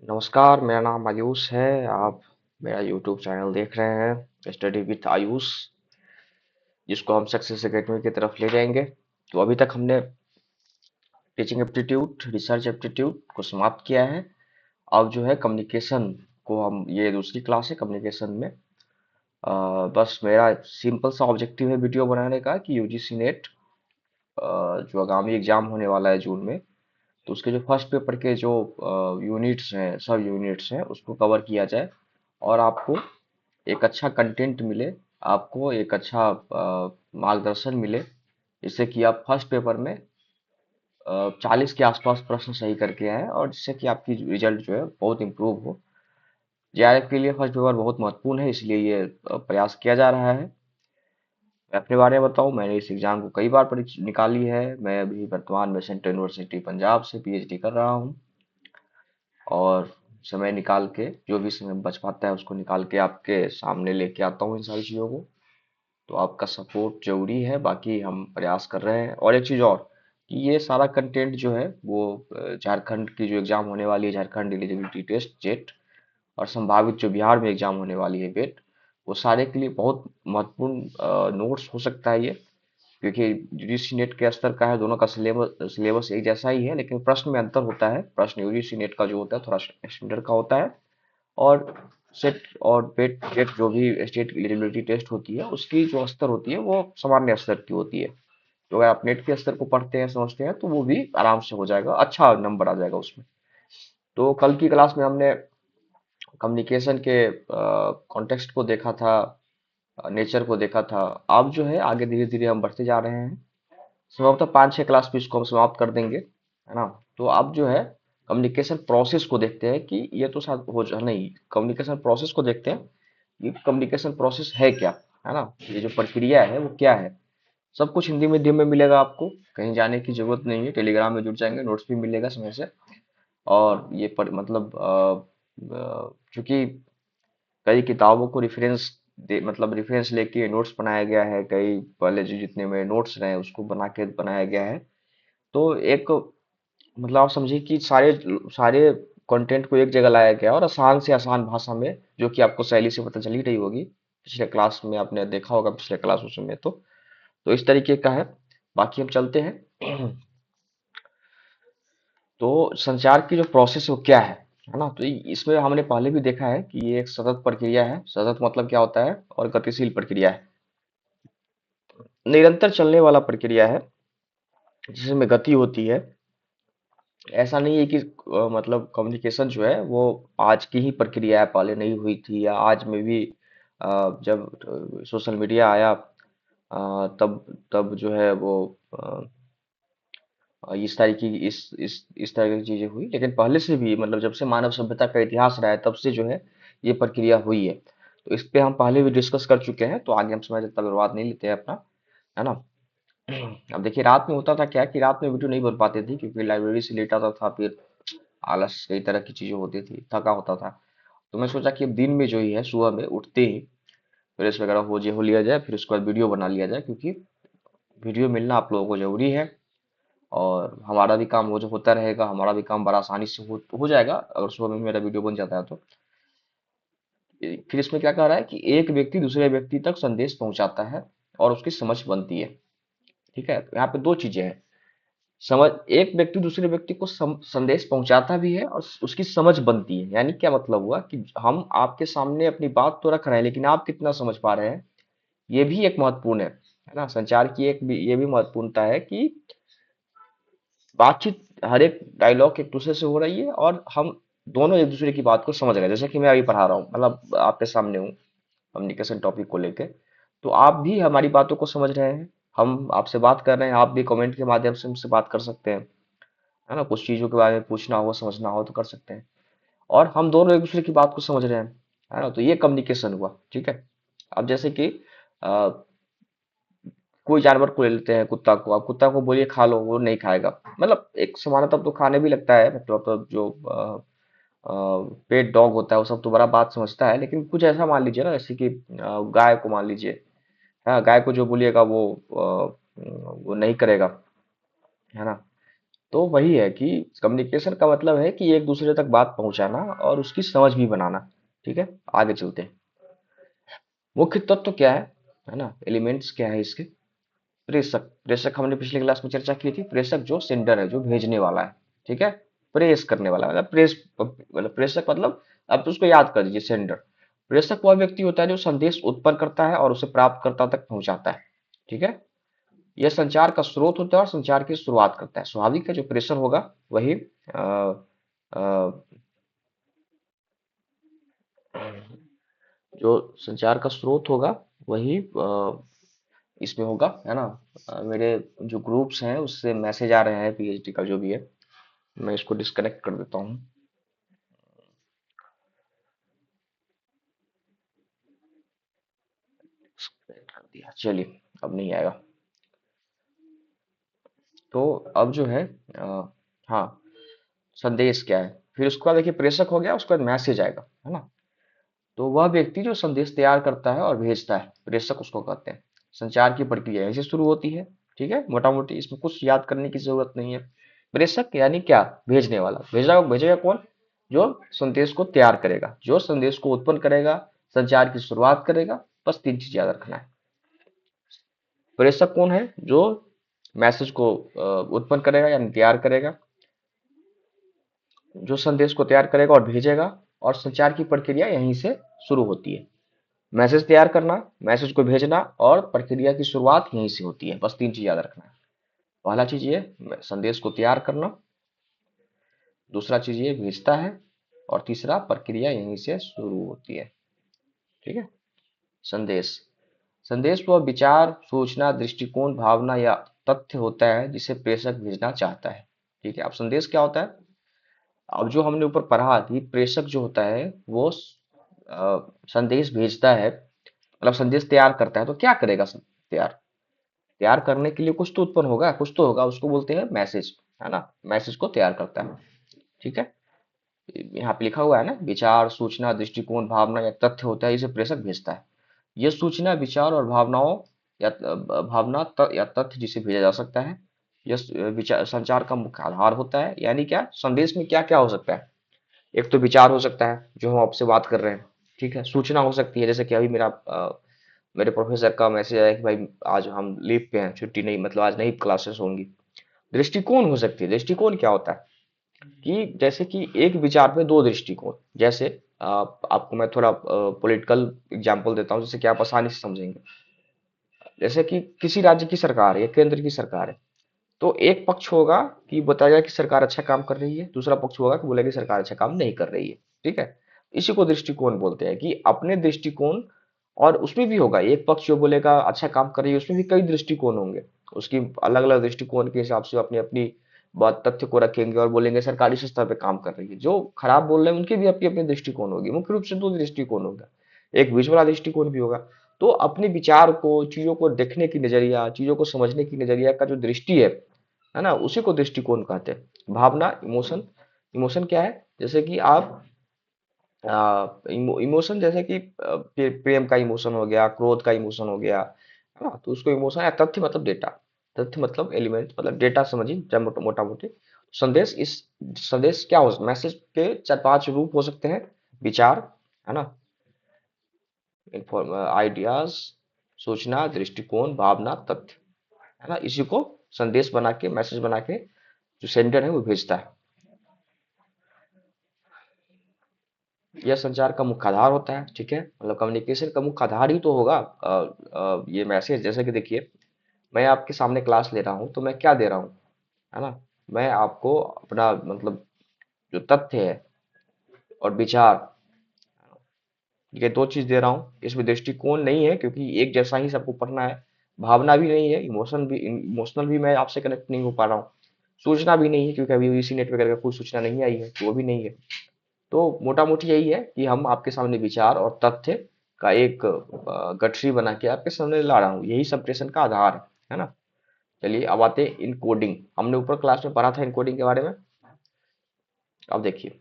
नमस्कार, मेरा नाम आयुष है। आप मेरा यूट्यूब चैनल देख रहे हैं स्टडी विथ आयुष, जिसको हम सक्सेस एकेडमी की तरफ ले जाएंगे। तो अभी तक हमने टीचिंग एप्टीट्यूड, रिसर्च एप्टीट्यूड को समाप्त किया है। अब जो है कम्युनिकेशन को हम, ये दूसरी क्लास है कम्युनिकेशन में। बस मेरा सिंपल सा ऑब्जेक्टिव है वीडियो बनाने का कि यूजीसी नेट जो आगामी एग्जाम होने वाला है जून में, तो उसके जो फर्स्ट पेपर के जो यूनिट्स हैं, सब यूनिट्स हैं, उसको कवर किया जाए और आपको एक अच्छा कंटेंट मिले, आपको एक अच्छा मार्गदर्शन मिले, जिससे कि आप फर्स्ट पेपर में 40 के आसपास प्रश्न सही करके आए और जिससे कि आपकी रिजल्ट जो है बहुत इम्प्रूव हो। जेआरएफ के लिए फर्स्ट पेपर बहुत महत्वपूर्ण है, इसलिए ये प्रयास किया जा रहा है। मैं अपने बारे में बताऊं, मैंने इस एग्जाम को कई बार परीक्षा निकाली है। मैं अभी वर्तमान में सेंट्रल यूनिवर्सिटी पंजाब से पीएचडी कर रहा हूं और समय निकाल के, जो भी समय बच पाता है उसको निकाल के आपके सामने लेके आता हूँ इन सारी चीज़ों को। तो आपका सपोर्ट जरूरी है, बाकी हम प्रयास कर रहे हैं। और एक चीज़ और, कि ये सारा कंटेंट जो है वो झारखंड की जो एग्जाम होने वाली है, झारखंड एलिजिबिलिटी टेस्ट जेट, और संभावित जो बिहार में एग्जाम होने वाली है बेट, वो सारे के लिए बहुत महत्वपूर्ण नोट्स हो सकता है ये। क्योंकि यूजीसी नेट के स्तर का है, दोनों का सिलेबस सिलेबस एक जैसा ही है, लेकिन प्रश्न में अंतर होता है। प्रश्न यूजीसी नेट का जो होता है थोड़ा स्टैंडर्ड का होता है, और सेट और पेट गेट जो भी स्टेट एलिजिबिलिटी टेस्ट होती है, उसकी जो स्तर होती है वो सामान्य स्तर की होती है। तो अगर आप नेट के स्तर को पढ़ते हैं, समझते हैं, तो वो भी आराम से हो जाएगा, अच्छा नंबर आ जाएगा उसमें। तो कल की क्लास में हमने कम्युनिकेशन के कॉन्टेक्स्ट को देखा था, नेचर को देखा था। अब जो है आगे धीरे धीरे हम बढ़ते जा रहे हैं। संभवतः 5-6 क्लास में इसको हम समाप्त कर देंगे, है ना। तो अब जो है कम्युनिकेशन प्रोसेस को देखते हैं कि ये तो शायद हो जा नहीं, कम्युनिकेशन प्रोसेस को देखते हैं। ये कम्युनिकेशन प्रोसेस है क्या, है ना, ये जो प्रक्रिया है वो क्या है। सब कुछ हिंदी मीडियम में मिलेगा आपको, कहीं जाने की जरूरत नहीं है। टेलीग्राम में जुड़ जाएंगे, नोट्स भी मिलेगा समय से। और ये मतलब चूंकि कई किताबों को रेफरेंस दे, मतलब रेफरेंस लेके नोट्स बनाया गया है, कई पहले जो जितने में नोट्स रहे उसको बना के बनाया गया है। तो एक, मतलब आप समझिए कि सारे सारे कंटेंट को एक जगह लाया गया और आसान से आसान भाषा में, जो कि आपको शैली से पता चल ही रही होगी, पिछले क्लास में आपने देखा होगा, पिछले क्लास में। तो इस तरीके का है। बाकी हम चलते हैं। तो संचार की जो प्रोसेस है वो क्या है ना। तो इसमें हमने पहले भी देखा है कि ये एक सतत प्रक्रिया है। सतत मतलब क्या होता है, और गतिशील प्रक्रिया है, निरंतर चलने वाला प्रक्रिया है, जिसमें गति होती है। ऐसा नहीं है कि मतलब कम्युनिकेशन जो है वो आज की ही प्रक्रिया है, पहले नहीं हुई थी, या आज में भी जब सोशल मीडिया आया तब तब जो है वो इस तरह की इस तरह की चीजें हुई। लेकिन पहले से भी, मतलब जब से मानव सभ्यता का इतिहास रहा है, तब से जो है ये प्रक्रिया हुई है। तो इस पे हम पहले भी डिस्कस कर चुके हैं, तो आगे हम समय ज्यादा बर्बाद नहीं लेते हैं अपना, है ना। अब देखिए, रात में होता था क्या कि रात में वीडियो नहीं बन पाती थी, क्योंकि लाइब्रेरी से लेट आता था, फिर आलस, कई तरह की चीजें होती थी, थका होता था। तो मैं सोचा कि अब दिन में जो ही है, सुबह में उठते ही फ्रेश वगैरह हो लिया जाए, फिर उसके बाद वीडियो बना लिया जाए, क्योंकि वीडियो मिलना आप लोगों को जरूरी है। और हमारा भी काम हो जो होता रहेगा, हमारा भी काम बड़ा आसानी से हो जाएगा अगर सुबह में मेरा वीडियो बन जाता है तो। फिर इसमें क्या कह रहा है कि एक व्यक्ति दूसरे व्यक्ति तक संदेश पहुंचाता है और उसकी समझ बनती है। ठीक है, तो यहाँ पे दो चीजें हैं। समझ, एक व्यक्ति दूसरे व्यक्ति को संदेश पहुंचाता भी है और उसकी समझ बनती है। यानी क्या मतलब हुआ कि हम आपके सामने अपनी बात तो रख रहे हैं, लेकिन आप कितना समझ पा रहे हैं, ये भी एक महत्वपूर्ण है ना। संचार की एक भी, ये भी महत्वपूर्णता है कि बातचीत, हर एक डायलॉग एक दूसरे से हो रही है और हम दोनों एक दूसरे की बात को समझ रहे हैं। जैसे कि मैं अभी पढ़ा रहा हूँ, मतलब आपके सामने हूँ कम्युनिकेशन टॉपिक को लेके, तो आप भी हमारी बातों को समझ रहे हैं। हम आपसे बात कर रहे हैं, आप भी कमेंट के माध्यम से हमसे बात कर सकते हैं, है ना। कुछ चीजों के बारे में पूछना हो, समझना हो तो कर सकते हैं। और हम दोनों एक दूसरे की बात को समझ रहे हैं, है ना। तो ये कम्युनिकेशन हुआ, ठीक है। अब जैसे कि अ, कोई जानवर को ले लेते हैं, कुत्ता को। आप कुत्ता को बोलिए खा लो, वो नहीं खाएगा। मतलब एक समानता तो खाने भी लगता है, मतलब जो पेट डॉग होता है वो सब तो बड़ा बात समझता है। लेकिन कुछ ऐसा मान लीजिए ना, जैसे कि गाय को मान लीजिए। हाँ, गाय को जो बोलिएगा वो नहीं करेगा, है ना। तो वही है कि कम्युनिकेशन का मतलब है कि एक दूसरे तक बात पहुंचाना और उसकी समझ भी बनाना। ठीक है, आगे चलते हैं। मुख्य तत्व क्या है ना, एलिमेंट्स क्या है इसके। प्रेषक, प्रेषक हमने पिछली क्लास में चर्चा की थी। प्रेषक जो सेंडर है, जो भेजने वाला है। ठीक है, प्रेस करने वाला मतलब प्रेषक मतलब आप तो उसको याद कर दीजिए, सेंडर। प्रेषक वह व्यक्ति होता है जो संदेश उत्पन्न करता है और उसे प्राप्तकर्ता तक पहुंचाता है। ठीक है, यह संचार का स्रोत होता है और संचार की शुरुआत करता है। स्वाभाविक है, जो प्रेषर होगा वही अ, जो संचार का स्रोत होगा वही इसमें होगा, है ना। मेरे जो ग्रुप्स हैं उससे मैसेज आ रहे हैं, पीएचडी का जो भी है। मैं इसको डिस्कनेक्ट कर देता हूँ। डिस्कनेक्ट कर दिया, चलिए अब नहीं आएगा। तो अब जो है हाँ, संदेश क्या है, फिर उसके बाद देखिए प्रेषक हो गया, उसके बाद मैसेज आएगा, है ना। तो वह व्यक्ति जो संदेश तैयार करता है और भेजता है, प्रेषक उसको कहते हैं। संचार की प्रक्रिया ऐसे शुरू होती है। ठीक है, मोटा मोटी इसमें कुछ याद करने की जरूरत नहीं है। प्रेषक यानी क्या, भेजने वाला। भेजा भेजेगा कौन, जो संदेश को तैयार करेगा, जो संदेश को उत्पन्न करेगा, संचार की शुरुआत करेगा। बस तीन चीज याद रखना है। प्रेषक कौन है, जो मैसेज को उत्पन्न करेगा यानी तैयार करेगा, जो संदेश को तैयार करेगा और भेजेगा। और संचार की प्रक्रिया यहीं से शुरू होती है। मैसेज तैयार करना, मैसेज को भेजना और प्रक्रिया की शुरुआत यहीं से होती है। बस तीन चीज याद रखना है। पहला चीज ये, संदेश को तैयार करना। दूसरा चीज ये, भेजता है। और तीसरा, प्रक्रिया यहीं से शुरू होती है। ठीक है। संदेश, संदेश वह विचार, सूचना, दृष्टिकोण, भावना या तथ्य होता है जिसे प्रेषक भेजना चाहता है। ठीक है, अब संदेश क्या होता है। अब जो हमने ऊपर पढ़ा कि प्रेषक जो होता है वो संदेश भेजता है, मतलब संदेश तैयार करता है। तो क्या करेगा, तैयार तैयार करने के लिए कुछ तो उत्पन्न होगा, कुछ तो होगा, उसको बोलते हैं मैसेज, है ना। मैसेज को तैयार करता है। ठीक है, यहाँ पे लिखा हुआ है ना, विचार, सूचना, दृष्टिकोण, भावना या तथ्य होता है, इसे प्रेषक भेजता है। यह सूचना, विचार और भावनाओं या या तथ्य जिसे भेजा जा सकता है। यह विचार संचार का मुख्य आधार होता है। यानी क्या, संदेश में क्या क्या हो सकता है। एक तो विचार हो सकता है, जो हम आपसे बात कर रहे हैं। ठीक है, सूचना हो सकती है, जैसे कि अभी मेरे प्रोफेसर का मैसेज आया कि भाई आज हम लीव पे हैं, छुट्टी नहीं, मतलब आज नहीं क्लासेस होंगी। दृष्टिकोण हो सकती है। दृष्टिकोण क्या होता है कि जैसे कि एक विचार पे दो दृष्टिकोण। जैसे आपको मैं थोड़ा पॉलिटिकल एग्जांपल देता हूँ, जिससे कि आप आसानी से समझेंगे। जैसे कि किसी राज्य की सरकार है या केंद्र की सरकार है, तो एक पक्ष होगा कि बताएगा कि सरकार अच्छा काम कर रही है, दूसरा पक्ष होगा कि बोलेगा कि सरकार अच्छा काम नहीं कर रही है। ठीक है, इसी को दृष्टिकोण बोलते हैं, कि अपने दृष्टिकोण। और उसमें भी होगा एक पक्ष जो बोलेगा अच्छा काम कर रही है, उसमें भी कई दृष्टिकोण होंगे। उसकी अलग अलग दृष्टिकोण के हिसाब से अपनी अपनी बात तथ्य को रखेंगे और बोलेंगे सरकारी स्तर पे काम कर रही है। जो खराब बोल रहे हैं उनकी भी अपनी अपनी दृष्टिकोण होगी। मुख्य रूप से दो दृष्टिकोण होगा, एक बीच वाला दृष्टिकोण भी होगा। तो अपने विचार को, चीजों को देखने की नजरिया, चीजों को समझने की नजरिया का जो दृष्टि है ना, उसी को दृष्टिकोण कहते हैं। भावना, इमोशन। इमोशन क्या है, जैसे कि आप इमोशन, जैसे कि प्रेम का इमोशन हो गया, क्रोध का इमोशन हो गया, है ना। तो उसको इमोशन या तथ्य मतलब डेटा। तथ्य मतलब एलिमेंट, मतलब डेटा समझिए जब मोटा मोटी। संदेश, इस संदेश क्या हो, मैसेज के चार पांच रूप हो सकते हैं। विचार, है ना, आइडियाज, सूचना, दृष्टिकोण, भावना, तथ्य, है ना। इसी को संदेश बना के, मैसेज बना के जो सेंडर है वो भेजता है। यह संचार का मुख्य आधार होता है। ठीक है, मतलब कम्युनिकेशन का मुख्य आधार ही तो होगा ये मैसेज। जैसे कि देखिए, मैं आपके सामने क्लास ले रहा हूँ, तो मैं क्या दे रहा हूँ, है ना। मैं आपको अपना मतलब जो तथ्य है और विचार, ये दो चीज दे रहा हूँ। इसमें दृष्टिकोण नहीं है, क्योंकि एक जैसा ही सबको पढ़ना है। भावना भी नहीं है, इमोशनल भी मैं आपसे कनेक्ट नहीं हो पा रहा हूँ। सूचना भी नहीं है, क्योंकि अभी इसी नेटवर्क का कोई सूचना नहीं आई है, तो वो भी नहीं है। तो मोटा मोटी यही है कि हम आपके सामने विचार और तथ्य का एक गठरी बना के आपके सामने ला रहा हूँ। यही संप्रेषण का आधार है ना। चलिए अब आते हैं इनकोडिंग। हमने ऊपर क्लास में पढ़ा था इनकोडिंग के बारे में। अब देखिए,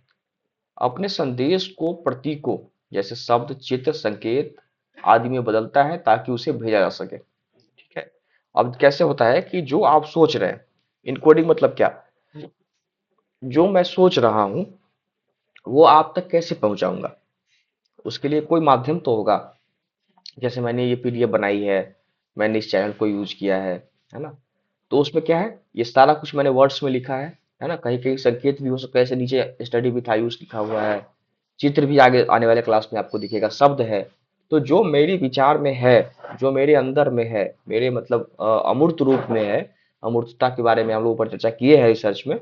अपने संदेश को प्रतीकों, जैसे शब्द, चित्र, संकेत आदि में बदलता है ताकि उसे भेजा जा सके। ठीक है, अब कैसे होता है कि जो आप सोच रहे हैं, इनकोडिंग मतलब क्या, जो मैं सोच रहा हूँ वो आप तक कैसे पहुंचाऊंगा, उसके लिए कोई माध्यम तो होगा। जैसे मैंने ये पीडीएफ बनाई है, मैंने इस चैनल को यूज किया है ना। तो उसमें क्या है, ये सारा कुछ मैंने वर्ड्स में लिखा है ना। कहीं कहीं संकेत भी हो सकता है, जैसे नीचे स्टडी विथ आयुष लिखा हुआ है। चित्र भी आगे आने वाले क्लास में आपको दिखेगा, शब्द है। तो जो मेरे विचार में है, जो मेरे अंदर में है, मेरे मतलब अमूर्त रूप में है। अमूर्तता के बारे में हम लोग ऊपर चर्चा किए हैं रिसर्च में।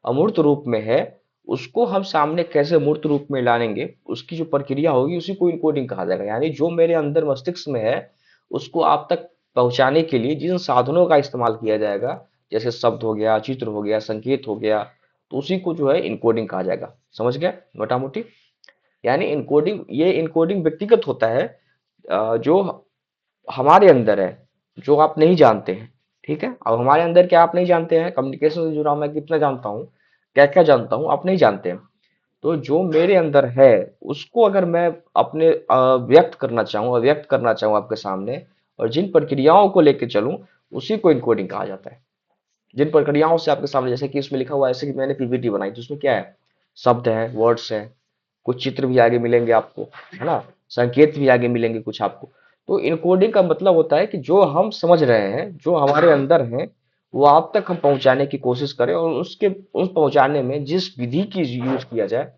अमूर्त रूप में है, उसको हम सामने कैसे मूर्त रूप में लाएंगे, उसकी जो प्रक्रिया होगी उसी को इनकोडिंग कहा जाएगा। यानी जो मेरे अंदर मस्तिष्क में है, उसको आप तक पहुंचाने के लिए जिन साधनों का इस्तेमाल किया जाएगा, जैसे शब्द हो गया, चित्र हो गया, संकेत हो गया, तो उसी को जो है इनकोडिंग कहा जाएगा। समझ गए मोटा मोटी। यानी इनकोडिंग, ये इनकोडिंग व्यक्तिगत होता है, जो हमारे अंदर है, जो आप नहीं जानते हैं। ठीक है, अब हमारे अंदर क्या आप नहीं जानते हैं, कम्युनिकेशन से जुड़ा मैं कितना जानता हूँ, क्या क्या जानता हूँ, आप नहीं जानते हैं। तो जो मेरे अंदर है, उसको अगर मैं अपने व्यक्त करना चाहूँ, अव्यक्त करना चाहूँ आपके सामने, और जिन प्रक्रियाओं को लेके चलूं, उसी को इनकोडिंग कहा जाता है। जिन प्रक्रियाओं से आपके सामने, जैसे कि इसमें लिखा हुआ है, ऐसे कि मैंने पीपीटी बनाई, तो उसमें क्या है, शब्द है, वर्ड्स है, कुछ चित्र भी आगे मिलेंगे आपको, है ना, संकेत भी आगे मिलेंगे कुछ आपको। तो इनकोडिंग का मतलब होता है कि जो हम समझ रहे हैं, जो हमारे अंदर है, वो आप तक हम पहुंचाने की कोशिश करें, और उसके उस पहुंचाने में जिस विधि की यूज किया जाए,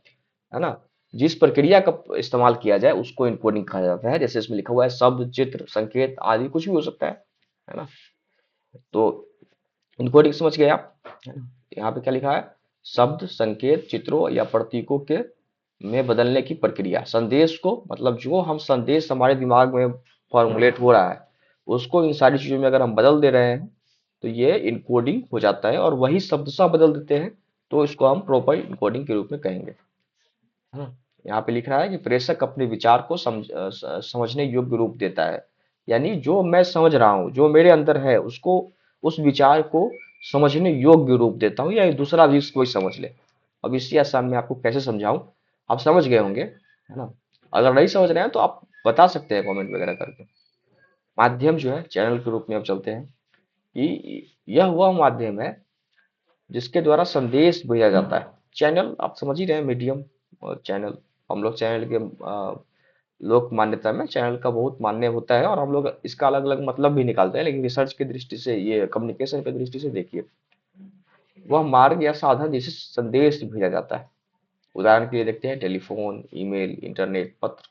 है ना, जिस प्रक्रिया का इस्तेमाल किया जाए, उसको इनकोडिंग कहा जाता है। जैसे इसमें लिखा हुआ है, शब्द, चित्र, संकेत आदि कुछ भी हो सकता है ना। तो इनकोडिंग समझ गए आप, है ना। यहाँ पे क्या लिखा है, शब्द, संकेत, चित्रों या प्रतीकों के में बदलने की प्रक्रिया, संदेश को, मतलब जो हम संदेश हमारे दिमाग में फॉर्मुलेट हो रहा है, उसको इन सारी चीजों में अगर हम बदल दे रहे हैं, तो ये इनकोडिंग हो जाता है। और वही शब्दशः बदल देते हैं, तो इसको हम प्रॉपर इनकोडिंग के रूप में कहेंगे, है ना। यहाँ पे लिख रहा है कि प्रेषक अपने विचार को समझने योग्य रूप देता है। यानी जो मैं समझ रहा हूँ, जो मेरे अंदर है, उसको, उस विचार को समझने योग्य रूप देता हूँ, या दूसरा भी कोई समझ ले। अब इसी आसान में आपको कैसे समझाऊं, आप समझ गए होंगे, है ना। अगर नहीं समझ रहे हैं तो आप बता सकते हैं कमेंट वगैरह करके। माध्यम जो है, चैनल के रूप में अब चलते हैं, कि यह वह माध्यम है जिसके द्वारा संदेश भेजा जाता है। चैनल आप समझ ही रहे हैं, मीडियम। और चैनल, हम लोग चैनल के लोक मान्यता में चैनल का बहुत मान्य होता है, और हम लोग इसका अलग अलग मतलब भी निकालते हैं, लेकिन रिसर्च की दृष्टि से, ये कम्युनिकेशन की दृष्टि से देखिए, वह मार्ग या साधन जिसे संदेश भेजा जाता है। उदाहरण के लिए देखते हैं, टेलीफोन, ईमेल, इंटरनेट, पत्र।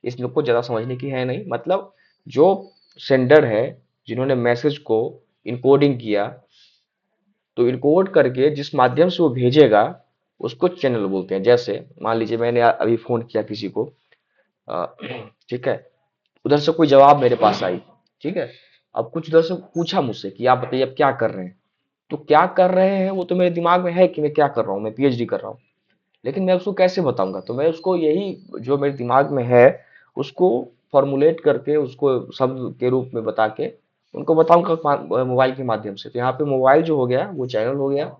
इस लोग को ज्यादा समझने की है नहीं, मतलब जो सेंडर है, जिन्होंने मैसेज को इनकोडिंग किया, तो इनकोड करके जिस माध्यम से वो भेजेगा, उसको चैनल बोलते हैं। जैसे मान लीजिए मैंने अभी फोन किया किसी को, अ, ठीक है, उधर से कोई जवाब मेरे पास आई, ठीक है। अब कुछ उधर से पूछा मुझसे कि आप बताइए अब क्या कर रहे हैं। तो क्या कर रहे हैं वो तो मेरे दिमाग में है कि मैं क्या कर रहा हूँ, मैं पीएचडी कर रहा हूँ। लेकिन मैं उसको कैसे बताऊंगा, तो मैं उसको यही, जो मेरे दिमाग में है, उसको फॉर्मुलेट करके, उसको शब्द के रूप में बता के उनको बताऊंगा मोबाइल के माध्यम से। तो यहाँ पे मोबाइल जो हो गया, वो चैनल हो गया।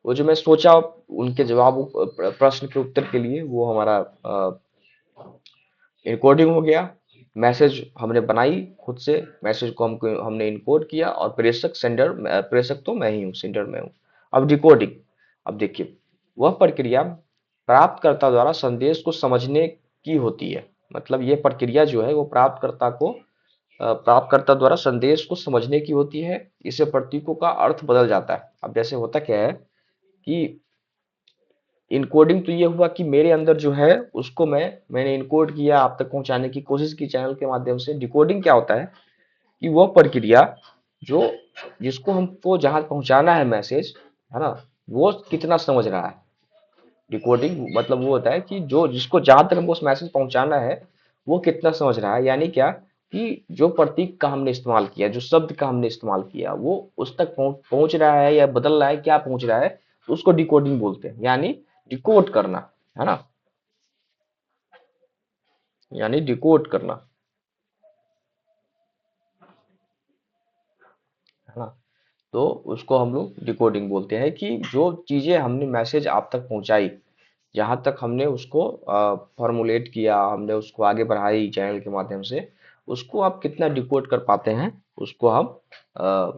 वो जो मैं सोचा उनके जवाब, प्रश्न के उत्तर के लिए, वो हमारा इनकोडिंग हो गया। मैसेज हमने बनाई खुद से, मैसेज को हमने इनकोड किया, और प्रेषक, सेंडर, प्रेषक तो मैं ही हूँ, सेंडर मैं हूँ। अब डिकोडिंग, अब देखिए, वह प्रक्रिया प्राप्तकर्ता द्वारा संदेश को समझने की होती है। मतलब ये प्रक्रिया जो है, वो प्राप्तकर्ता द्वारा संदेश को समझने की होती है। इससे प्रतीकों का अर्थ बदल जाता है। अब जैसे होता क्या है कि इनकोडिंग तो ये हुआ कि मेरे अंदर जो है, उसको मैंने इनकोड किया, आप तक पहुंचाने की कोशिश की चैनल के माध्यम से। डिकोडिंग क्या होता है कि वह प्रक्रिया, जो, जिसको हमको जहां पहुंचाना है मैसेज, है ना, वो कितना समझ रहा है। डिकोडिंग मतलब वो होता है कि जो, जिसको जहां तक हमको उस मैसेज पहुंचाना है, वो कितना समझ रहा है। यानी क्या, कि जो प्रतीक का हमने इस्तेमाल किया, जो शब्द का हमने इस्तेमाल किया, वो उस तक पहुंच रहा है या बदल रहा है, क्या पहुंच रहा है, तो उसको डिकोडिंग बोलते हैं। यानी डिकोड करना, है ना, यानी डिकोड करना, है ना। तो उसको हम लोग डिकोडिंग बोलते हैं, कि जो चीजें हमने मैसेज आप तक पहुंचाई, जहां तक हमने उसको फॉर्मुलेट किया, हमने उसको आगे बढ़ाई चैनल के माध्यम से, उसको आप कितना डिकोड कर पाते हैं, उसको हम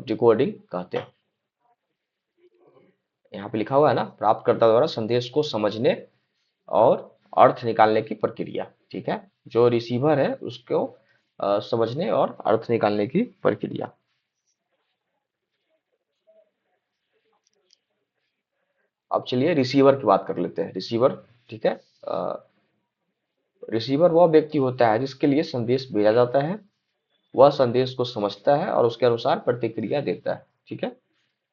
डिकोडिंग कहते हैं। यहाँ पे लिखा हुआ है ना, प्राप्तकर्ता द्वारा संदेश को समझने और अर्थ निकालने की प्रक्रिया। ठीक है, जो रिसीवर है उसको समझने और अर्थ निकालने की प्रक्रिया। अब चलिए रिसीवर की बात कर लेते हैं। रिसीवर, ठीक है। रिसीवर वह व्यक्ति होता है जिसके लिए संदेश भेजा जाता है, वह संदेश को समझता है और उसके अनुसार प्रतिक्रिया देता है। ठीक है,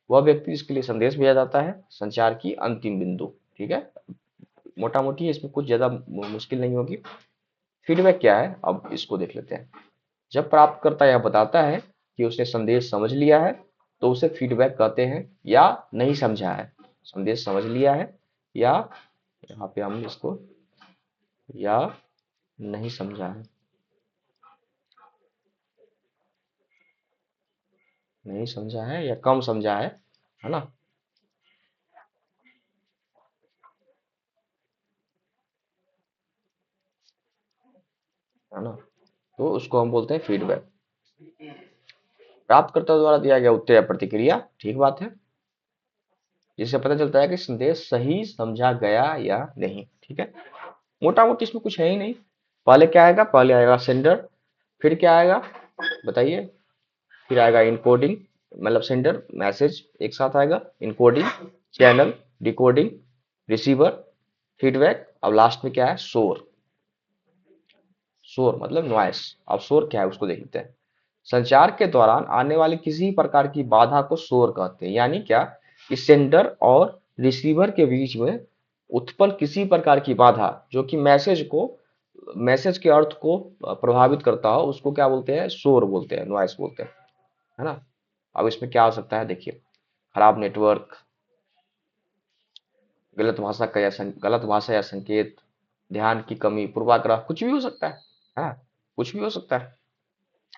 वह व्यक्ति जिसके लिए संदेश भेजा जाता है, संचार की अंतिम बिंदु। ठीक है, मोटा मोटी इसमें कुछ ज्यादा मुश्किल नहीं होगी। फीडबैक क्या है, अब इसको देख लेते हैं। जब प्राप्तकर्ता यह बताता है कि उसने संदेश समझ लिया है, तो उसे फीडबैक कहते हैं, या नहीं समझा है। संदेश समझ लिया है, या यहाँ पे हम इसको, या नहीं समझा है। नहीं समझा है या कम समझा है ना। है ना, तो उसको हम बोलते हैं फीडबैक। प्राप्तकर्ता द्वारा दिया गया उत्तर या प्रतिक्रिया, ठीक बात है, जिससे पता चलता है कि संदेश सही समझा गया या नहीं। ठीक है, मोटा मोटी इसमें कुछ है ही नहीं। पहले क्या आएगा, पहले आएगा सेंडर, फिर क्या आएगा बताइए, फिर आएगा इनकोडिंग, मतलब सेंडर मैसेज एक साथ आएगा, encoding, channel, decoding, receiver, feedback, अब लास्ट में क्या है, शोर। शोर मतलब नॉइस। अब शोर क्या है उसको देख लेते हैं। संचार के दौरान आने वाली किसी प्रकार की बाधा को शोर कहते हैं। यानी क्या, कि सेंडर और रिसीवर के बीच में उत्पन्न किसी प्रकार की बाधा जो कि मैसेज के अर्थ को प्रभावित करता हो, उसको क्या बोलते हैं, शोर बोलते हैं, नॉइस बोलते हैं। है ना। अब इसमें क्या हो सकता है देखिए, खराब नेटवर्क, गलत भाषा या संकेत, ध्यान की कमी, पूर्वाग्रह, कुछ भी हो सकता है। हाँ, कुछ भी हो सकता है।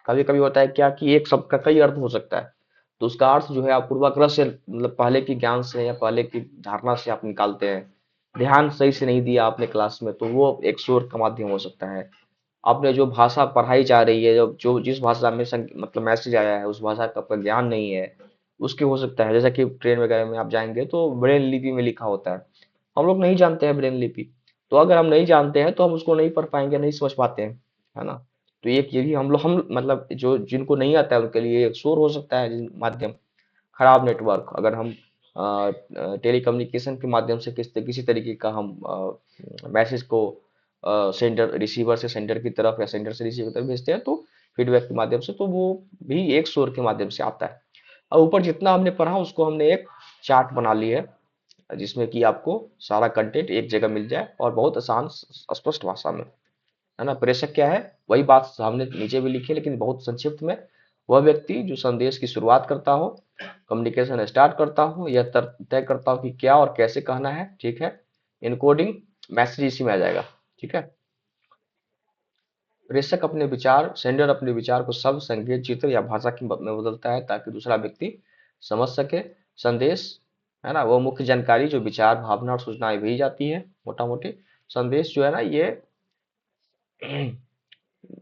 कभी कभी होता है क्या, कि एक शब्द का कई अर्थ हो सकता है, तो उसका अर्थ जो है आप पूर्वाग्रह से, मतलब पहले की ज्ञान से या पहले की धारणा से आप निकालते हैं। ध्यान सही से नहीं दिया आपने क्लास में, तो वो एक शोर का माध्यम हो सकता है। आपने जो भाषा पढ़ाई जा रही है, जो जो जिस भाषा में मतलब मैसेज आया है, उस भाषा का आपका ज्ञान नहीं है, उसके हो सकता है। जैसा कि ट्रेन वगैरह में आप जाएंगे तो ब्रेल लिपि में लिखा होता है, हम लोग नहीं जानते हैं ब्रेल लिपि, तो अगर हम नहीं जानते हैं तो हम उसको नहीं पढ़ पाएंगे, नहीं समझ पाते हैं। है ना। तो एक ये भी हम मतलब जो जिनको नहीं आता है उनके लिए एक शोर हो सकता है माध्यम। खराब नेटवर्क, अगर हम टेलीकम्युनिकेशन के माध्यम से किसी तरीके का हम मैसेज को सेंडर रिसीवर से सेंडर की तरफ या सेंडर से रिसीवर की तरफ भेजते हैं, तो फीडबैक के माध्यम से, तो वो भी एक शोर के माध्यम से आता है। अब ऊपर जितना हमने पढ़ा उसको हमने एक चार्ट बना ली है, जिसमें कि आपको सारा कंटेंट एक जगह मिल जाए और बहुत आसान स्पष्ट भाषा में। है ना। प्रेषक क्या है, वही बात हमने नीचे भी लिखी है लेकिन बहुत संक्षिप्त में। वह व्यक्ति जो संदेश की शुरुआत करता हो, कम्युनिकेशन स्टार्ट करता हो, यह तय करता हो कि क्या और कैसे कहना है। ठीक है, इनकोडिंग, मैसेज इसी में आ जाएगा। ठीक है, प्रेषक अपने विचार, सेंडर अपने विचार को शब्द, संकेत, चित्र या भाषा की में बदलता है ताकि दूसरा व्यक्ति समझ सके संदेश। है ना, वो मुख्य जानकारी जो विचार, भावना और सूचनाएं भेजी जाती है, मोटा मोटी संदेश जो है ना ये,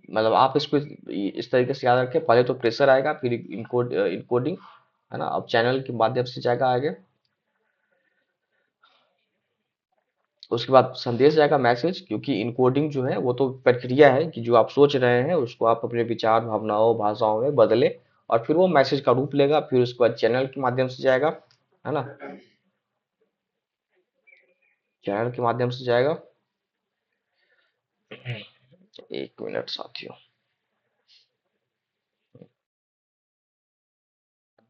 मतलब आप इसको इस तरीके से याद रखें, पहले तो प्रेशर आएगा, फिर इनकोडिंग। है ना, अब चैनल के माध्यम से जाएगा आगे, उसके बाद संदेश जाएगा मैसेज, क्योंकि इनकोडिंग जो है वो तो प्रक्रिया है कि जो आप सोच रहे हैं उसको आप अपने विचार, भावनाओं, भाषाओं में बदले, और फिर वो मैसेज का रूप लेगा, फिर उसके बाद चैनल के माध्यम से जाएगा। है ना, चैनल के माध्यम से जाएगा। एक मिनट साथियों।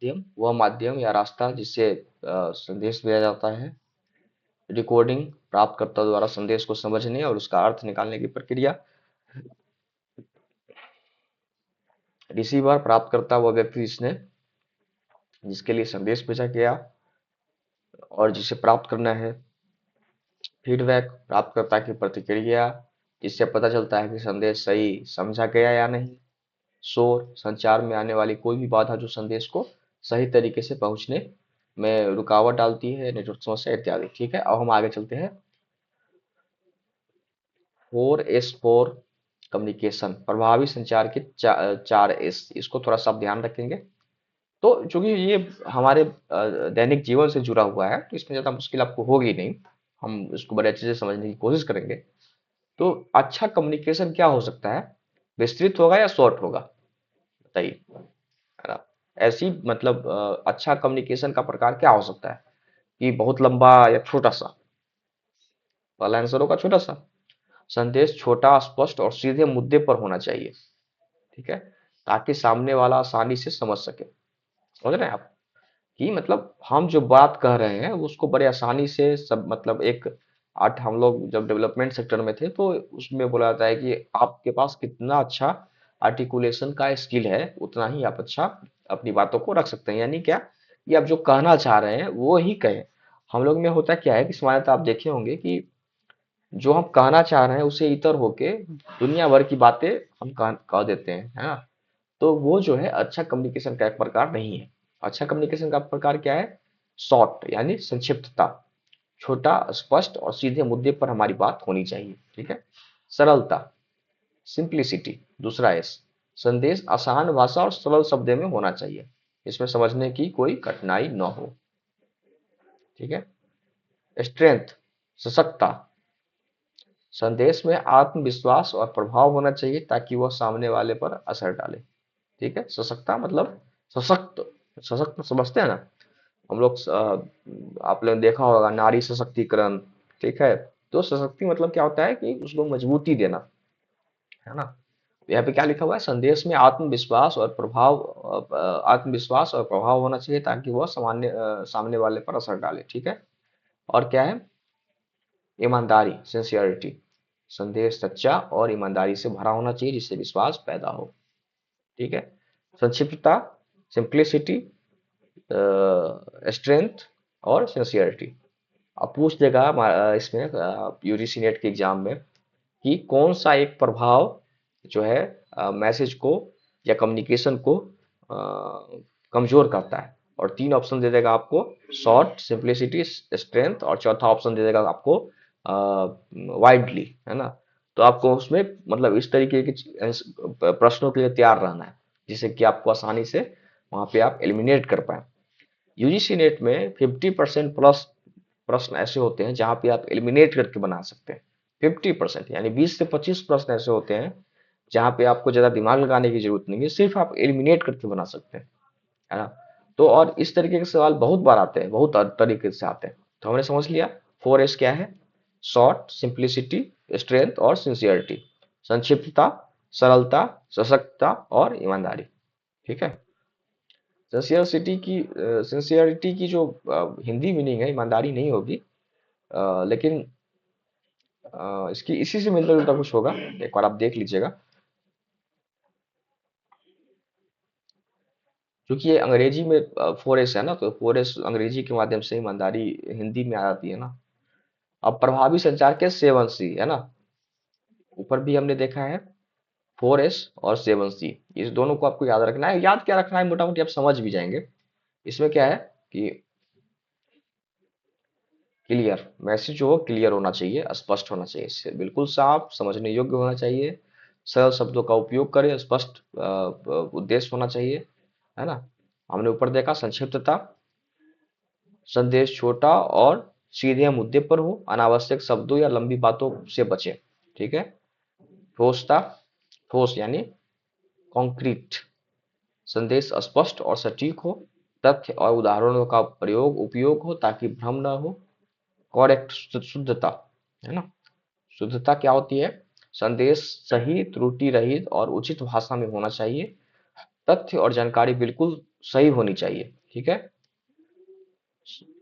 माध्यम, वह माध्यम या रास्ता जिससे संदेश भेजा जाता है। डिकोडिंग, प्राप्तकर्ता द्वारा संदेश को समझने और उसका अर्थ निकालने की प्रक्रिया। रिसीवर, प्राप्तकर्ता वह व्यक्ति जिसके लिए संदेश भेजा गया और जिसे प्राप्त करना है। फीडबैक, प्राप्तकर्ता की प्रतिक्रिया, जिससे पता चलता है कि संदेश सही समझा गया या नहीं। शोर, संचार में आने वाली कोई भी बाधा जो संदेश को सही तरीके से पहुंचने में रुकावट डालती है, नेटवर्क समस्या इत्यादि। ठीक है, अब हम आगे चलते हैं। 4S, कम्युनिकेशन, प्रभावी संचार के 4S, इसको थोड़ा सा आप ध्यान रखेंगे। तो चूंकि ये हमारे दैनिक जीवन से जुड़ा हुआ है, तो इसमें ज्यादा मुश्किल आपको होगी नहीं। हम इसको बड़े अच्छे से समझने की कोशिश करेंगे। तो अच्छा कम्युनिकेशन क्या हो सकता है? विस्तृत होगा या शॉर्ट होगा? बताइए, है ना? ऐसी मतलब अच्छा कम्युनिकेशन का प्रकार क्या हो सकता है? कि बहुत लंबा या छोटा सा? पहला आंसर होगा छोटा सा। संदेश छोटा, स्पष्ट और सीधे मुद्दे पर होना चाहिए। ठीक है, ताकि सामने वाला आसानी से समझ सके। समझ रहे हैं आप? कि मतलब हम जो बात कह रहे हैं उसको बड़े आसानी से सब मतलब एक आठ हम लोग जब डेवलपमेंट सेक्टर में थे तो उसमें बोला जाता है कि आपके पास कितना अच्छा आर्टिकुलेशन का स्किल है, उतना ही आप अच्छा अपनी बातों को रख सकते हैं। यानी क्या, कि आप जो कहना चाह रहे हैं वो ही कहें। हम लोग में होता क्या है कि सामान्यतः आप देखे होंगे कि जो हम कहना चाह रहे हैं उसे इतर होके दुनिया भर की बातें हम कह देते हैं, है ना? तो वो जो है अच्छा कम्युनिकेशन का एक प्रकार नहीं है। अच्छा कम्युनिकेशन का प्रकार क्या है? शॉर्ट यानी संक्षिप्तता, छोटा, स्पष्ट और सीधे मुद्दे पर हमारी बात होनी चाहिए। ठीक है। सरलता, सिंप्लिसिटी, दूसरा एस। संदेश आसान भाषा और सरल शब्दों में होना चाहिए, इसमें समझने की कोई कठिनाई न हो। ठीक है। स्ट्रेंथ, सशक्ता, संदेश में आत्मविश्वास और प्रभाव होना चाहिए ताकि वह सामने वाले पर असर डाले। ठीक है। सशक्ता मतलब सशक्त। सशक्त समझते हैं ना हम लोग? आप लोगों ने देखा होगा नारी सशक्तिकरण। ठीक है। तो सशक्ति मतलब क्या होता है कि उसको मजबूती देना, है ना? यहाँ पे क्या लिखा हुआ है? संदेश में आत्मविश्वास और प्रभाव, आत्मविश्वास और प्रभाव होना चाहिए ताकि वह सामने वाले पर असर डाले। ठीक है। और क्या है? ईमानदारी, सिंसियरिटी, संदेश सच्चा और ईमानदारी से भरा होना चाहिए जिससे विश्वास पैदा हो। ठीक है। संक्षिप्तता, सिंप्लिसिटी, स्ट्रेंथ और सिंसियरिटी। अब पूछ देगा इसमें यूजीसी नेट के एग्जाम में कि कौन सा एक प्रभाव जो है मैसेज को या कम्युनिकेशन को कमजोर करता है। और तीन ऑप्शन दे देगा आपको: शॉर्ट, सिंप्लिसिटी, स्ट्रेंथ, और चौथा ऑप्शन दे देगा आपको वाइडली, है ना? तो आपको उसमें मतलब इस तरीके के प्रश्नों के लिए तैयार रहना है जिससे कि आपको आसानी से वहां पे आप एलिमिनेट कर पाए। यूजीसी नेट में 50% प्लस प्रश्न ऐसे होते हैं जहां पे आप एलिमिनेट करके बना सकते हैं। 50% यानी 20 से 25 प्रश्न ऐसे होते हैं जहां पे आपको ज्यादा दिमाग लगाने की जरूरत नहीं है, सिर्फ आप एलिमिनेट करके बना सकते हैं, है ना? तो और इस तरीके के सवाल बहुत बार आते हैं, बहुत तरीके से आते हैं। तो हमने समझ लिया 4S क्या है: शॉर्ट, सिंप्लिसिटी, स्ट्रेंथ और सिंसियरिटी। संक्षिप्तता, सरलता, सशक्तता और ईमानदारी। ठीक है। सिंसियरिटी की जो हिंदी मीनिंग है ईमानदारी नहीं होगी, लेकिन इसकी इसी से मिलता जुलता कुछ होगा। एक बार आप देख लीजिएगा। क्योंकि ये अंग्रेजी में 4S है ना, तो 4S अंग्रेजी के माध्यम से ईमानदारी हिंदी में आ जाती है ना। अब प्रभावी संचार के 7C है ना, ऊपर भी हमने देखा है 4S और 7C। इस दोनों को आपको याद रखना है। याद क्या रखना है, मोटा मोटी आप समझ भी जाएंगे। इसमें क्या है कि क्लियर मैसेज जो हो, क्लियर होना चाहिए, स्पष्ट होना चाहिए, इससे बिल्कुल साफ समझने योग्य होना चाहिए, सरल शब्दों का उपयोग करें, स्पष्ट उद्देश्य होना चाहिए, है ना? हमने ऊपर देखा संक्षिप्तता, संदेश छोटा और सीधे मुद्दे पर हो, अनावश्यक शब्दों या लंबी बातों से बचें। ठीक है। ठोसता, ठोस यानी कॉन्क्रीट, संदेश स्पष्ट और सटीक हो, तथ्य और उदाहरणों का प्रयोग उपयोग हो ताकि भ्रम न हो। करेक्ट, शुद्धता, है ना? शुद्धता क्या होती है? संदेश सही, त्रुटि रहित और उचित भाषा में होना चाहिए। तथ्य और जानकारी बिल्कुल सही होनी चाहिए। ठीक है।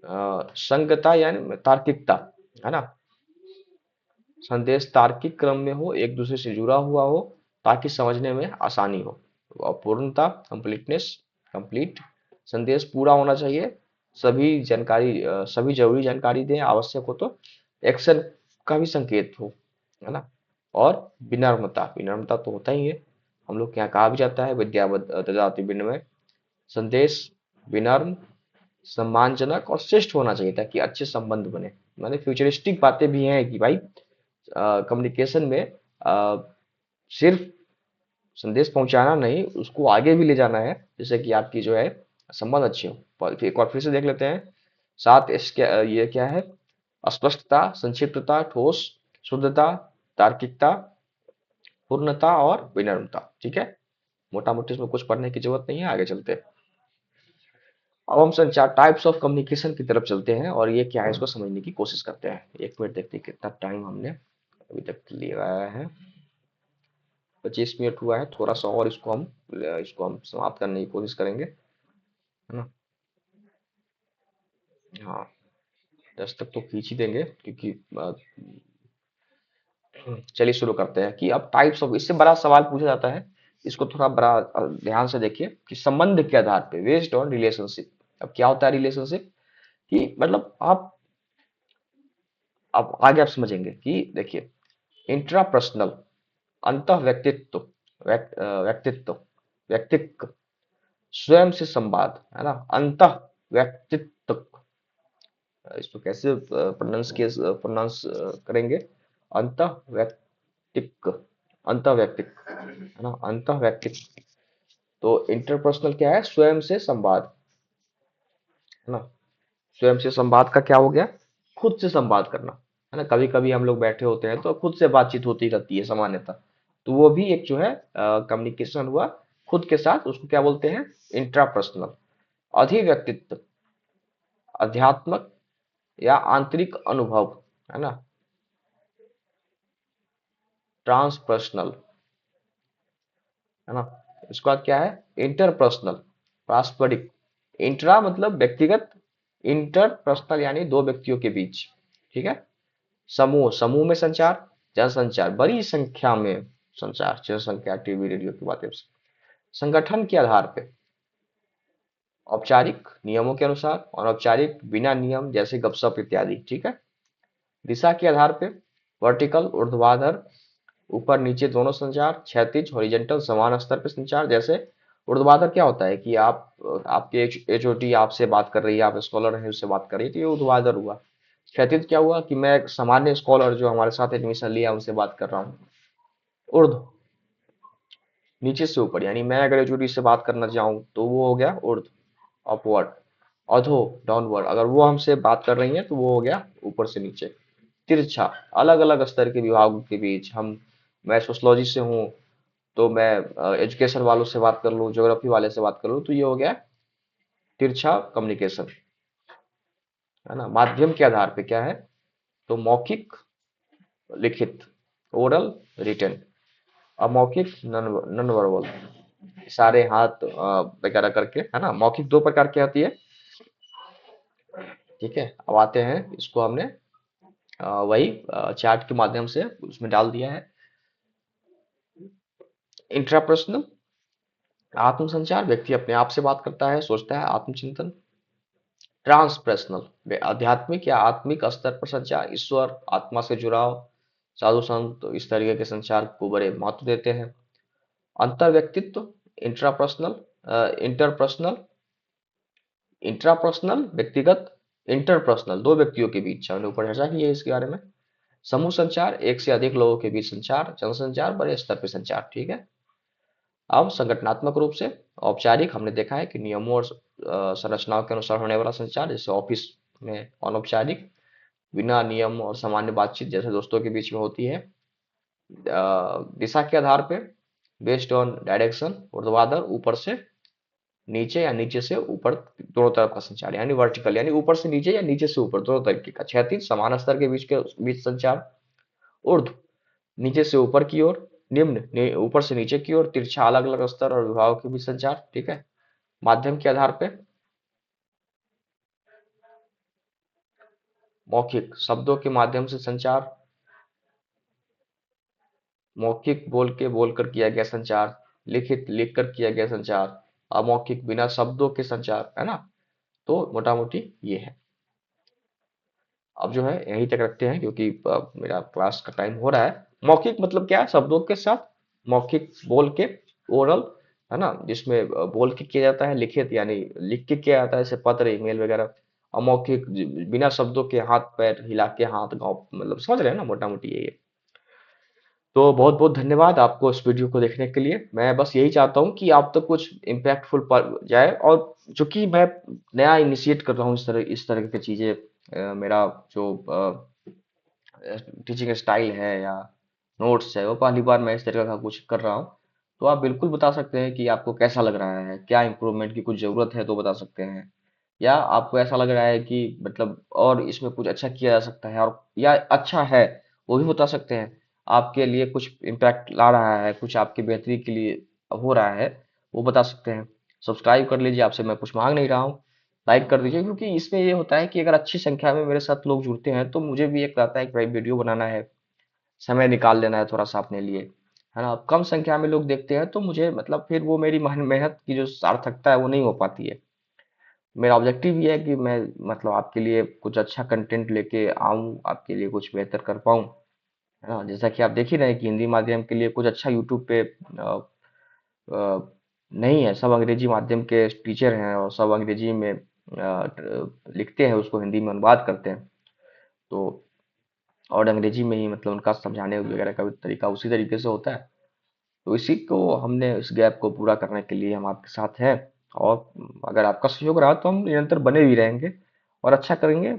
संगता यानी तार्किकता, है ना? संदेश तार्किक क्रम में हो, एक दूसरे से जुड़ा हुआ हो ताकि समझने में आसानी हो। और पूर्णता, कंप्लीटनेस, कंप्लीट, संदेश पूरा होना चाहिए, सभी जरूरी जानकारी दें, आवश्यक हो तो एक्शन का भी संकेत हो, है ना? और विनम्रता, विनम्रता तो होता ही है। हम लोग के यहाँ कहा भी जाता है विद्या ददाति विनम्र। संदेश विनम्र, सम्मानजनक और श्रेष्ठ होना चाहिए ताकि अच्छे संबंध बने। मैंने फ्यूचरिस्टिक बातें भी हैं कि भाई कम्युनिकेशन में सिर्फ संदेश पहुंचाना नहीं, उसको आगे भी ले जाना है, जैसे कि आपकी जो है संबंध अच्छे हो। फिर एक बार फिर से देख लेते हैं। सात इसके ये क्या है? अस्पष्टता, संक्षिप्तता, ठोस, शुद्धता, तार्किकता, पूर्णता और विनम्रता। ठीक है, मोटा मोटी इसमें कुछ पढ़ने की जरूरत नहीं है, आगे चलते हैं। अब हम संचार टाइप्स ऑफ कम्युनिकेशन की तरफ चलते हैं और ये क्या है इसको समझने की कोशिश करते हैं। एक मिनट, देखते हैं कितना टाइम हमने अभी तक लिया है। 25 मिनट हुआ है, थोड़ा सा और इसको हम समाप्त करने की कोशिश करेंगे, है ना। हाँ, 10 तक तो खींच ही देंगे क्योंकि चलिए शुरू करते हैं कि अब टाइप्स ऑफ, इससे बड़ा सवाल पूछा जाता है। इसको थोड़ा बड़ा ध्यान से देखिए कि संबंध के आधार पे, बेस्ड ऑन रिलेशनशिप। अब क्या होता है रिलेशनशिप? कि मतलब आप, अब आगे आप समझेंगे कि देखिए, इंट्रापर्सनल, अंतः व्यक्तित्व, व्यक्तित्व, व्यक्तित्व, स्वयं से संवाद, है ना, अंतः व्यक्तित्व। इसको कैसे प्रोनाउंस करेंगे? अंतः व्यक्तित्व, अंतः व्यक्तित्व, है ना, अंतः व्यक्तित्व। तो इंटरपर्सनल क्या है? स्वयं से संवाद, है ना। स्वयं से संवाद का क्या हो गया? खुद से संवाद करना, है ना। कभी कभी हम लोग बैठे होते हैं तो खुद से बातचीत होती रहती है सामान्यतः, तो वो भी एक जो है कम्युनिकेशन हुआ खुद के साथ, उसको क्या बोलते हैं? इंट्रापर्सनल। अधिव्यक्तित्व, अध्यात्मक या आंतरिक अनुभव, है ना, ट्रांसपर्सनल, है ना। इसके बाद क्या है? इंटरपर्सनल, पारस्परिक। इंट्रा मतलब व्यक्तिगत, इंटरपर्सनल यानी दो व्यक्तियों के बीच। ठीक है। समूह, समूह में संचार, जनसंचार, बड़ी संख्या में संचार, जनसंख्या, टीवी रेडियो के माध्यम से। संगठन के आधार पे, औपचारिक नियमों के अनुसार, अनौपचारिक बिना नियम जैसे गपशप इत्यादि। ठीक है। दिशा के आधार पे, वर्टिकल ऊर्ध्वाधर, ऊपर नीचे दोनों संचार, क्षैतिज हॉरिजॉन्टल समान स्तर पे संचार। जैसे ऊर्ध्वाधर क्या होता है कि आप आपके एचओडी आपसे बात कर रही है, आप स्कॉलर हैं उससे बात कर रही है, तो ये ऊर्ध्वाधर हुआ। क्षैतिज क्या हुआ कि मैं एक सामान्य स्कॉलर जो हमारे साथ एडमिशन लिया उनसे बात कर रहा हूँ। ऊर्ध्व, नीचे से ऊपर, यानी मैं अगर एचओडी से बात करना चाहूँ तो वो हो गया ऊर्ध्व, अपवर्ड। अधो, डाउनवर्ड, अगर वो हमसे बात कर रही हैं तो वो हो गया ऊपर से नीचे। तिरछा, अलग अलग स्तर के विभागों के बीच, मैं सोशलॉजी से हूँ तो मैं एजुकेशन वालों से बात कर लूँ, ज्योग्राफी वाले से बात कर लूँ, तो ये हो गया तिरछा कम्युनिकेशन, है ना। माध्यम के आधार पे क्या है? तो मौखिक, लिखित, ओरल, रिटन। अमौखिक, नॉन वर्बल, इशारे, हाथ वगैरह करके, है ना। मौखिक दो प्रकार की आती है। ठीक है, अब आते हैं, इसको हमने वही चैट के माध्यम से उसमें डाल दिया है। इंट्रापर्सनल, आत्म संचार, व्यक्ति अपने आप से बात करता है, सोचता है, आत्मचिंतन। ट्रांसपर्सनल, आध्यात्मिक या आत्मिक स्तर पर संचार, ईश्वर, आत्मा से जुड़ाव, साधु संत, तो इस तरीके के संचार को बड़े महत्व देते हैं। अंतर व्यक्तित्व, इंट्रापर्सनल, इंटरपर्सनल, इंट्रापर्सनल व्यक्तिगत, इंटरपर्सनल दो व्यक्तियों के बीच, हमने ऊपर चर्चा की है इसके बारे में। समूह संचार, एक से अधिक लोगों के बीच संचार, जनसंचार, बड़े स्तर पर संचार। ठीक है। अब संगठनात्मक रूप से, औपचारिक, हमने देखा है कि नियमों और संरचनाओं के अनुसार होने वाला संचार, जैसे ऑफिस में। अनौपचारिक, बिना नियम और सामान्य बातचीत जैसे दोस्तों के बीच में होती है। दिशा के आधार पे, बेस्ड ऑन डायरेक्शन, ऊर्ध्वाधर, ऊपर से नीचे या नीचे से ऊपर, दोनों तरफ का संचार, यानी वर्टिकल, यानी ऊपर से नीचे या नीचे से ऊपर, दोनों तरीके का। क्षैतिज, समान स्तर के बीच संचार। ऊर्ध्व, नीचे से ऊपर की ओर। निम्न, ऊपर से नीचे की ओर। तिरछा, अलग अलग स्तर और विभागों के बीच संचार। ठीक है। माध्यम के आधार पे, मौखिक, शब्दों के माध्यम से संचार, मौखिक, बोलकर किया गया संचार, लिखित, लिखकर किया गया संचार, अमौखिक, बिना शब्दों के संचार, है ना। तो मोटा मोटी ये है। अब जो है यहीं तक रखते हैं क्योंकि मेरा क्लास का टाइम हो रहा है। मौखिक मतलब क्या है? शब्दों के साथ, मौखिक बोल के, ओरल, है ना, जिसमें बोल के किया जाता है। लिखित यानी लिख के किया जाता है, जैसे पत्र, ईमेल वगैरह। अमौखिक, बिना शब्दों के, हाथ पैर हिला के, हाथ गाँव, मतलब समझ रहे हैं ना, मोटा मोटी यही है। तो बहुत बहुत धन्यवाद आपको इस वीडियो को देखने के लिए। मैं बस यही चाहता हूँ कि आप तक कुछ इम्पैक्टफुल जाए, और जो कि मैं नया इनिशिएट कर रहा हूँ इस तरह की चीज़ें। मेरा जो टीचिंग स्टाइल है या नोट्स है, वो पहली बार मैं इस तरह का कुछ कर रहा हूँ। तो आप बिल्कुल बता सकते हैं कि आपको कैसा लग रहा है, क्या इम्प्रूवमेंट की कुछ ज़रूरत है तो बता सकते हैं, या आपको ऐसा लग रहा है कि मतलब और इसमें कुछ अच्छा किया जा सकता है, और या अच्छा है वो भी बता सकते हैं। आपके लिए कुछ इम्पैक्ट ला रहा है, कुछ आपकी बेहतरी के लिए हो रहा है, वो बता सकते हैं। सब्सक्राइब कर लीजिए, आपसे मैं कुछ मांग नहीं रहा हूँ। लाइक कर दीजिए, क्योंकि इसमें ये होता है कि अगर अच्छी संख्या में मेरे साथ लोग जुड़ते हैं तो मुझे भी एक रहता है कि भाई वीडियो बनाना है, समय निकाल लेना है थोड़ा सा अपने लिए, है ना। अब कम संख्या में लोग देखते हैं तो मुझे मतलब फिर वो मेरी मेहनत की जो सार्थकता है वो नहीं हो पाती है। मेरा ऑब्जेक्टिव ये है कि मैं मतलब आपके लिए कुछ अच्छा कंटेंट लेके आऊं, आपके लिए कुछ बेहतर कर पाऊं, है ना। जैसा कि आप देख ही रहे हैं कि हिंदी माध्यम के लिए कुछ अच्छा यूट्यूब पे नहीं है। सब अंग्रेजी माध्यम के टीचर हैं और सब अंग्रेजी में लिखते हैं, उसको हिंदी में अनुवाद करते हैं। तो और अंग्रेजी में ही मतलब उनका समझाने वगैरह का भी तरीका उसी तरीके से होता है। तो इसी को हमने, इस गैप को पूरा करने के लिए हम आपके साथ हैं। और अगर आपका सहयोग रहा तो हम निरंतर बने भी रहेंगे और अच्छा करेंगे।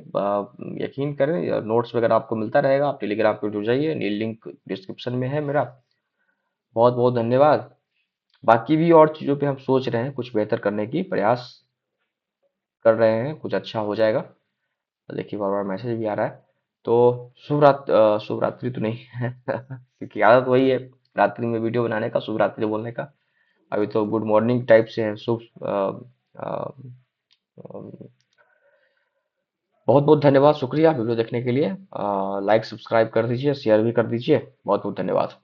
यकीन करें, नोट्स वगैरह आपको मिलता रहेगा। आप टेलीग्राम पे जुड़ जाइए, नील लिंक डिस्क्रिप्शन में है मेरा। बहुत बहुत धन्यवाद। बाकी भी और चीज़ों पे हम सोच रहे हैं, कुछ बेहतर करने की प्रयास कर रहे हैं, कुछ अच्छा हो जाएगा। तो देखिए बार बार मैसेज भी आ रहा है। तो शुभ रात्रि तो नहीं है क्योंकि आदत वही है रात्रि में वीडियो बनाने का, शुभ रात्रि बोलने का। अभी तो गुड मॉर्निंग टाइप से है। बहुत बहुत धन्यवाद, शुक्रिया वीडियो देखने के लिए। लाइक सब्सक्राइब कर दीजिए, शेयर भी कर दीजिए। बहुत बहुत धन्यवाद।